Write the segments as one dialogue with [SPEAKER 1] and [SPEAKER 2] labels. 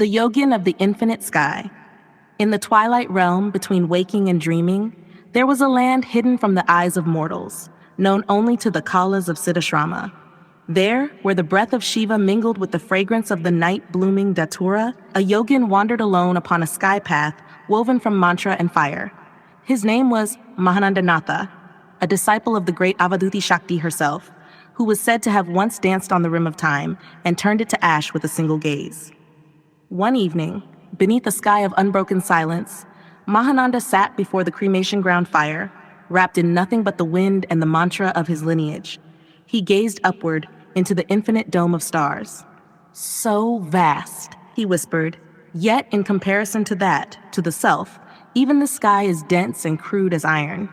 [SPEAKER 1] The Yogin of the infinite sky. In the twilight realm between waking and dreaming, there was a land hidden from the eyes of mortals, known only to the Kalas of Siddhasrama. There, where the breath of Shiva mingled with the fragrance of the night-blooming Datura, a Yogin wandered alone upon a sky path woven from mantra and fire. His name was Mahanandanatha, a disciple of the great Avaduti Shakti herself, who was said to have once danced on the rim of time and turned it to ash with a single gaze. One evening, beneath a sky of unbroken silence, Mahananda sat before the cremation ground fire, wrapped in nothing but the wind and the mantra of his lineage. He gazed upward into the infinite dome of stars. "So vast," he whispered, "yet in comparison to that, to the self, even the sky is dense and crude as iron."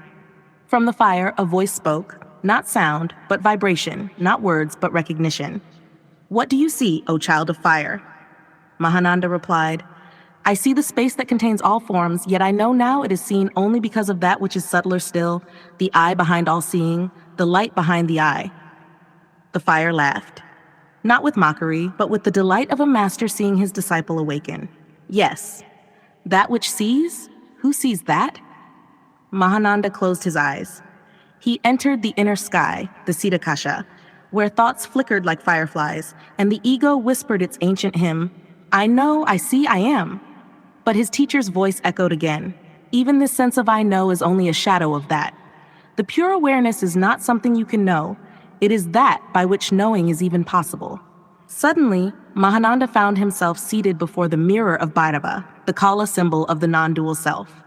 [SPEAKER 1] From the fire, a voice spoke, not sound, but vibration, not words, but recognition. "What do you see, O child of fire?" Mahananda replied, "I see the space that contains all forms, yet I know now it is seen only because of that which is subtler still, the eye behind all seeing, the light behind the eye." The fire laughed, not with mockery, but with the delight of a master seeing his disciple awaken. "Yes, that which sees? Who sees that?" Mahananda closed his eyes. He entered the inner sky, the Siddhakasha, where thoughts flickered like fireflies, and the ego whispered its ancient hymn, "I know, I see, I am." But his teacher's voice echoed again. "Even this sense of I know is only a shadow of that. The pure awareness is not something you can know. It is that by which knowing is even possible." Suddenly, Mahananda found himself seated before the mirror of Bhairava, the Kala symbol of the non-dual self.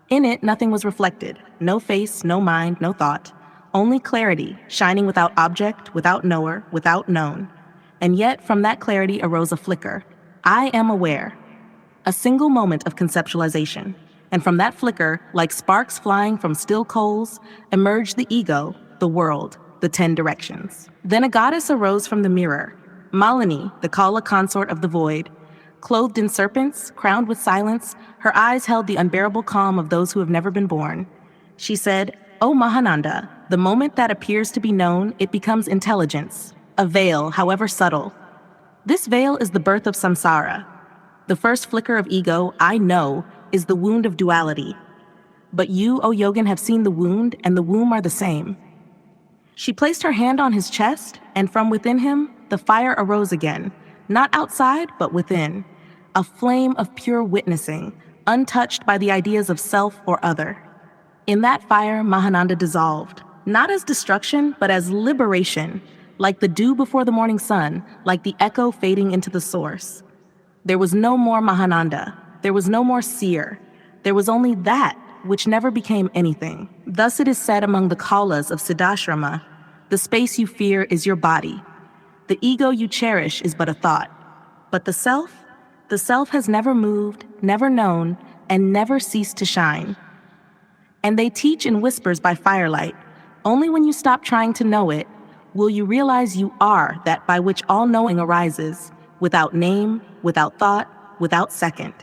[SPEAKER 1] In it, nothing was reflected. No face, no mind, no thought. Only clarity, shining without object, without knower, without known. And yet, from that clarity arose a flicker. "I am aware." A single moment of conceptualization. And from that flicker, like sparks flying from still coals, emerged the ego, the world, the 10 directions. Then a goddess arose from the mirror, Malini, the Kala consort of the void. Clothed in serpents, crowned with silence, her eyes held the unbearable calm of those who have never been born. She said, "O Mahananda, the moment that appears to be known, it becomes intelligence, a veil, however subtle. This veil is the birth of samsara. The first flicker of ego, I know, is the wound of duality. But you, O Yogin, have seen the wound, and the womb are the same." She placed her hand on his chest, and from within him, the fire arose again, not outside, but within, a flame of pure witnessing, untouched by the ideas of self or other. In that fire, Mahananda dissolved, not as destruction, but as liberation, like the dew before the morning sun, like the echo fading into the source. There was no more Mahananda. There was no more seer. There was only that which never became anything. Thus it is said among the Kalas of Siddhasrama, the space you fear is your body. The ego you cherish is but a thought. But the self has never moved, never known, and never ceased to shine. And they teach in whispers by firelight. Only when you stop trying to know it, will you realize you are that by which all knowing arises, without name, without thought, without second.